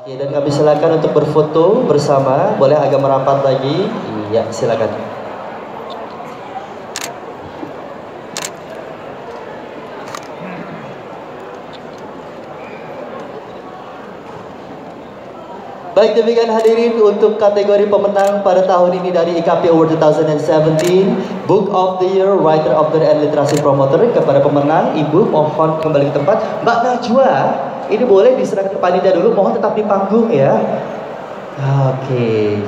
Oke, dan kami silakan untuk berfoto bersama. Boleh agak merapat lagi? Iya, silakan. Baik, demikian hadirin untuk kategori pemenang pada tahun ini dari IKP Award 2017 Book of the Year, Writer of the Year, and Literasi Promoter. Kepada pemenang, Ibu mohon kembali ke tempat. Mbak Najwa, ini boleh diserahkan ke panitia dulu, mohon tetap di panggung ya. Oke.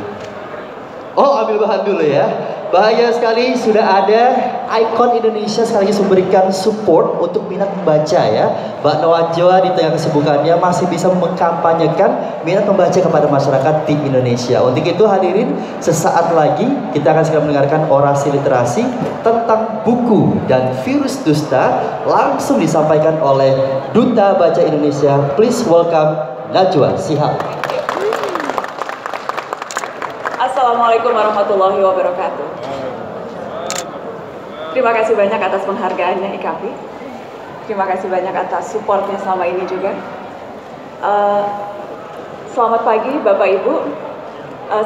Oh, ambil bahan dulu ya. Bahagia sekali sudah ada ikon Indonesia sekali lagi memberikan support untuk minat membaca ya. Mbak Najwa di tengah kesibukannya masih bisa mengkampanyekan minat membaca kepada masyarakat di Indonesia. Untuk itu hadirin, sesaat lagi kita akan segera mendengarkan orasi literasi tentang buku dan virus dusta langsung disampaikan oleh Duta Baca Indonesia. Please welcome Najwa Shihab. Assalamualaikum warahmatullahi wabarakatuh. Terima kasih banyak atas penghargaannya IKP. Terima kasih banyak atas supportnya selama ini juga. Selamat pagi Bapak Ibu.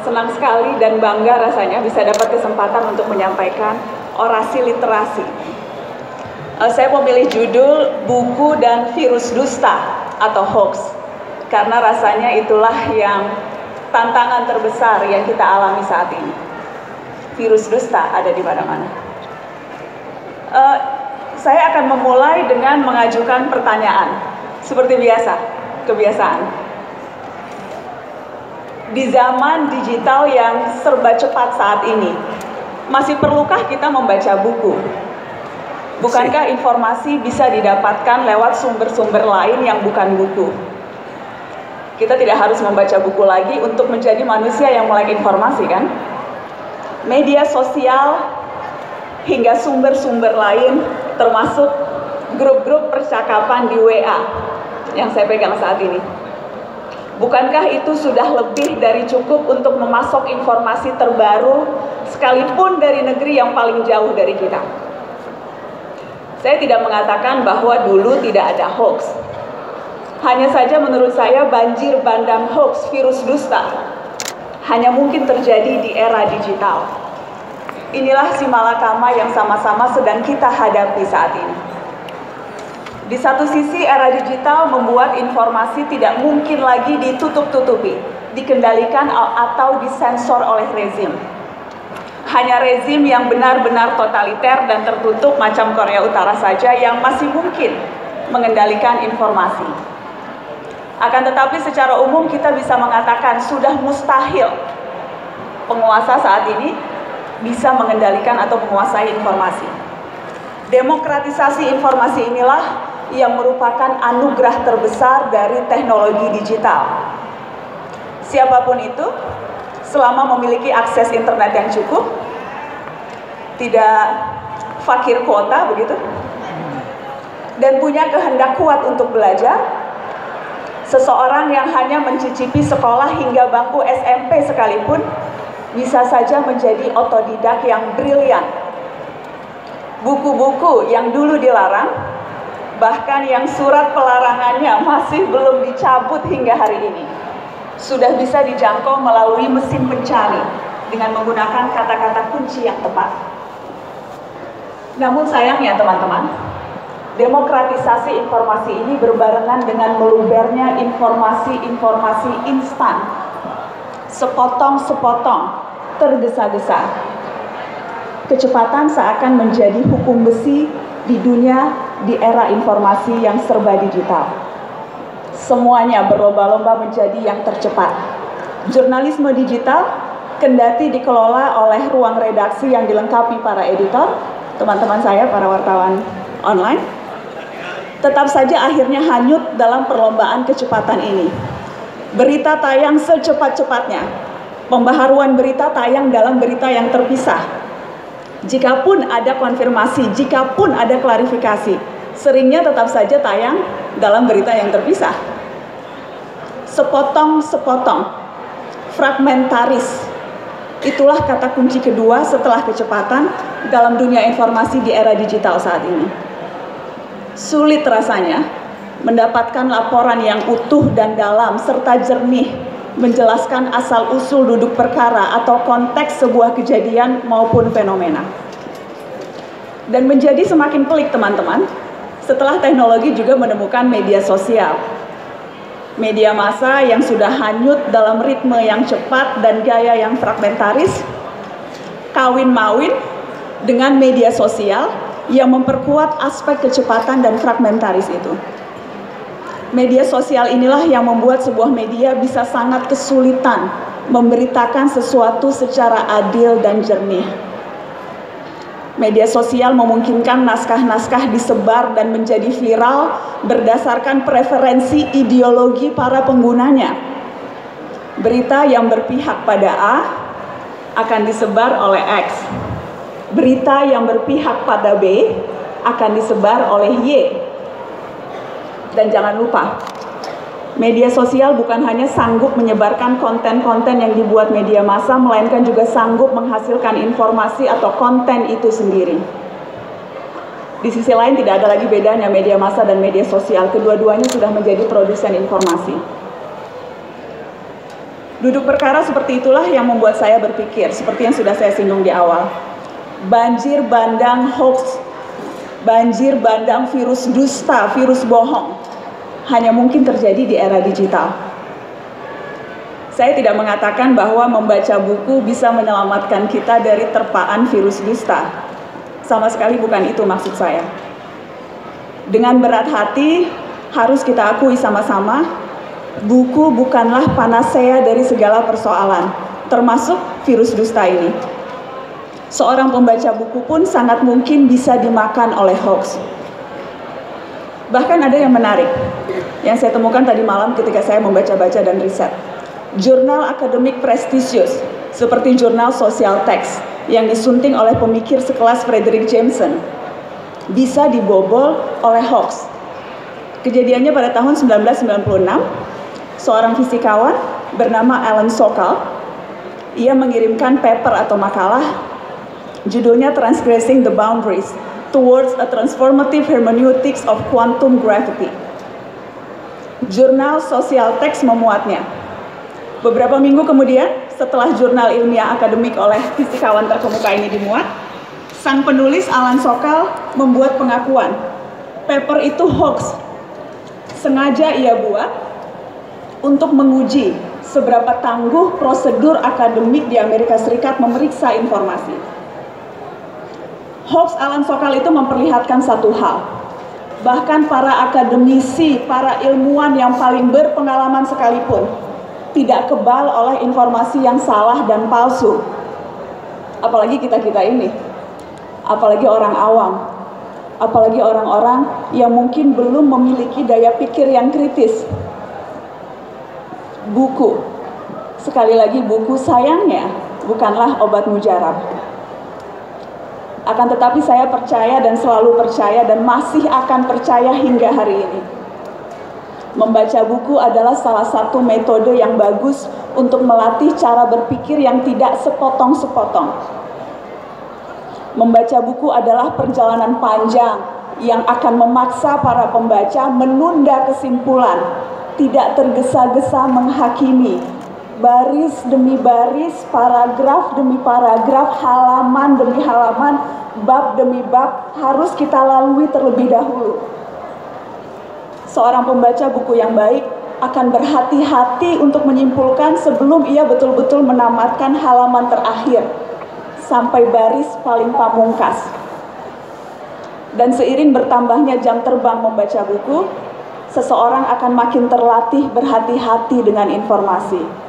Senang sekali dan bangga rasanya bisa dapat kesempatan untuk menyampaikan orasi literasi. Saya memilih judul Buku dan Virus Dusta atau Hoax karena rasanya itulah yang tantangan terbesar yang kita alami saat ini. Virus dusta ada di mana-mana. Saya akan memulai dengan mengajukan pertanyaan. Seperti biasa, kebiasaan. Di zaman digital yang serba cepat saat ini, masih perlukah kita membaca buku? Bukankah informasi bisa didapatkan lewat sumber-sumber lain yang bukan buku? Kita tidak harus membaca buku lagi untuk menjadi manusia yang melek informasi, kan? Media sosial hingga sumber-sumber lain termasuk grup-grup percakapan di WA yang saya pegang saat ini. Bukankah itu sudah lebih dari cukup untuk memasok informasi terbaru sekalipun dari negeri yang paling jauh dari kita? Saya tidak mengatakan bahwa dulu tidak ada hoax. Hanya saja menurut saya banjir bandang hoax virus dusta hanya mungkin terjadi di era digital. Inilah si malakama yang sama-sama sedang kita hadapi saat ini. Di satu sisi era digital membuat informasi tidak mungkin lagi ditutup-tutupi, dikendalikan atau disensor oleh rezim. Hanya rezim yang benar-benar totaliter dan tertutup macam Korea Utara saja yang masih mungkin mengendalikan informasi. Akan tetapi secara umum kita bisa mengatakan sudah mustahil penguasa saat ini bisa mengendalikan atau menguasai informasi. Demokratisasi informasi inilah yang merupakan anugerah terbesar dari teknologi digital. Siapapun itu, selama memiliki akses internet yang cukup, tidak fakir kuota begitu, dan punya kehendak kuat untuk belajar, seseorang yang hanya mencicipi sekolah hingga bangku SMP sekalipun bisa saja menjadi otodidak yang brilian. Buku-buku yang dulu dilarang, bahkan yang surat pelarangannya masih belum dicabut hingga hari ini, sudah bisa dijangkau melalui mesin pencari dengan menggunakan kata-kata kunci yang tepat. Namun sayangnya teman-teman, demokratisasi informasi ini berbarengan dengan melubernya informasi-informasi instan, sepotong-sepotong, tergesa-gesa. Kecepatan seakan menjadi hukum besi di dunia di era informasi yang serba digital. Semuanya berlomba-lomba menjadi yang tercepat. Jurnalisme digital kendati dikelola oleh ruang redaksi yang dilengkapi para editor, teman-teman saya, para wartawan online, tetap saja akhirnya hanyut dalam perlombaan kecepatan ini. Berita tayang secepat-cepatnya. Pembaharuan berita tayang dalam berita yang terpisah. Jikapun ada konfirmasi, jikapun ada klarifikasi, seringnya tetap saja tayang dalam berita yang terpisah. Sepotong-sepotong, fragmentaris. Itulah kata kunci kedua setelah kecepatan dalam dunia informasi di era digital saat ini. Sulit rasanya mendapatkan laporan yang utuh dan dalam serta jernih, menjelaskan asal-usul duduk perkara atau konteks sebuah kejadian maupun fenomena. Dan menjadi semakin pelik teman-teman, setelah teknologi juga menemukan media sosial. Media massa yang sudah hanyut dalam ritme yang cepat dan gaya yang fragmentaris, kawin-mawin dengan media sosial yang memperkuat aspek kecepatan dan fragmentaris itu. Media sosial inilah yang membuat sebuah media bisa sangat kesulitan memberitakan sesuatu secara adil dan jernih. Media sosial memungkinkan naskah-naskah disebar dan menjadi viral berdasarkan preferensi ideologi para penggunanya. Berita yang berpihak pada A akan disebar oleh X. Berita yang berpihak pada B akan disebar oleh Y. Dan jangan lupa, media sosial bukan hanya sanggup menyebarkan konten-konten yang dibuat media massa, melainkan juga sanggup menghasilkan informasi atau konten itu sendiri. Di sisi lain tidak ada lagi bedanya media massa dan media sosial, kedua-duanya sudah menjadi produsen informasi. Duduk perkara seperti itulah yang membuat saya berpikir, seperti yang sudah saya singgung di awal. Banjir bandang hoax, banjir bandang virus dusta, virus bohong, hanya mungkin terjadi di era digital. Saya tidak mengatakan bahwa membaca buku bisa menyelamatkan kita dari terpaan virus dusta. Sama sekali bukan itu maksud saya. Dengan berat hati, harus kita akui sama-sama, buku bukanlah panacea dari segala persoalan, termasuk virus dusta ini. Seorang pembaca buku pun sangat mungkin bisa dimakan oleh hoax. Bahkan ada yang menarik, yang saya temukan tadi malam ketika saya membaca-baca dan riset. Jurnal akademik prestisius, seperti jurnal Social Text, yang disunting oleh pemikir sekelas Frederick Jameson, bisa dibobol oleh hoax. Kejadiannya pada tahun 1996, seorang fisikawan bernama Alan Sokal, ia mengirimkan paper atau makalah, judulnya Transgressing the Boundaries Towards a Transformative Hermeneutics of Quantum Gravity. Jurnal Social Text memuatnya. Beberapa minggu kemudian, setelah jurnal ilmiah akademik oleh fisikawan terkemuka ini dimuat, sang penulis Alan Sokal membuat pengakuan, paper itu hoax. Sengaja ia buat untuk menguji seberapa tangguh prosedur akademik di Amerika Serikat memeriksa informasi. Hoax Alan Sokal itu memperlihatkan satu hal, bahkan para akademisi, para ilmuwan yang paling berpengalaman sekalipun tidak kebal oleh informasi yang salah dan palsu. Apalagi kita-kita ini, apalagi orang awam, apalagi orang-orang yang mungkin belum memiliki daya pikir yang kritis. Buku, sekali lagi buku sayangnya bukanlah obat mujarab. Akan tetapi saya percaya dan selalu percaya dan masih akan percaya hingga hari ini. Membaca buku adalah salah satu metode yang bagus untuk melatih cara berpikir yang tidak sepotong-sepotong. Membaca buku adalah perjalanan panjang yang akan memaksa para pembaca menunda kesimpulan, tidak tergesa-gesa menghakimi. Baris demi baris, paragraf demi paragraf, halaman demi halaman, bab demi bab harus kita lalui terlebih dahulu. Seorang pembaca buku yang baik akan berhati-hati untuk menyimpulkan sebelum ia betul-betul menamatkan halaman terakhir sampai baris paling pamungkas. Dan seiring bertambahnya jam terbang membaca buku, seseorang akan makin terlatih berhati-hati dengan informasi.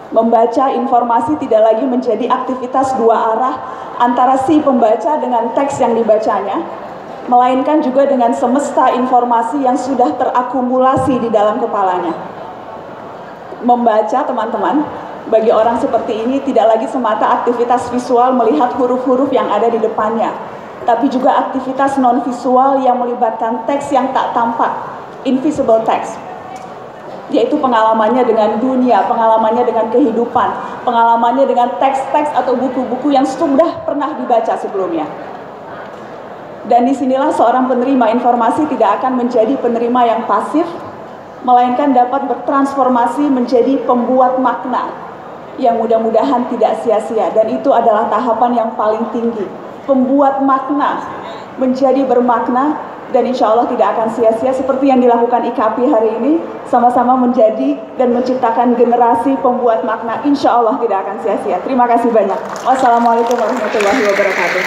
Membaca informasi tidak lagi menjadi aktivitas dua arah antara si pembaca dengan teks yang dibacanya, melainkan juga dengan semesta informasi yang sudah terakumulasi di dalam kepalanya. Membaca, teman-teman, bagi orang seperti ini tidak lagi semata aktivitas visual melihat huruf-huruf yang ada di depannya, tapi juga aktivitas non-visual yang melibatkan teks yang tak tampak, invisible text. Yaitu pengalamannya dengan dunia, pengalamannya dengan kehidupan, pengalamannya dengan teks-teks atau buku-buku yang sudah pernah dibaca sebelumnya. Dan disinilah seorang penerima informasi tidak akan menjadi penerima yang pasif, melainkan dapat bertransformasi menjadi pembuat makna yang mudah-mudahan tidak sia-sia. Dan itu adalah tahapan yang paling tinggi. Pembuat makna menjadi bermakna, dan insya Allah tidak akan sia-sia seperti yang dilakukan IKAPI hari ini, sama-sama menjadi dan menciptakan generasi pembuat makna, insya Allah tidak akan sia-sia. Terima kasih banyak. Wassalamualaikum warahmatullahi wabarakatuh.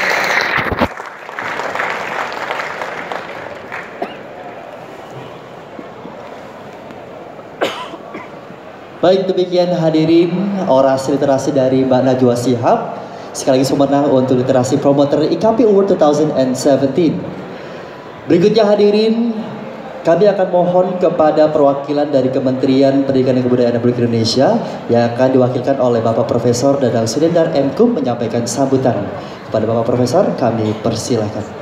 Baik, demikian hadirin orasi literasi dari Mbak Najwa Shihab, sekaligus pemenang untuk literasi promoter IKAPI Award 2017. Berikutnya hadirin, kami akan mohon kepada perwakilan dari Kementerian Pendidikan dan Kebudayaan Republik Indonesia yang akan diwakilkan oleh Bapak Profesor Dadang Sudendar M. Kum menyampaikan sambutan. Kepada Bapak Profesor, kami persilahkan.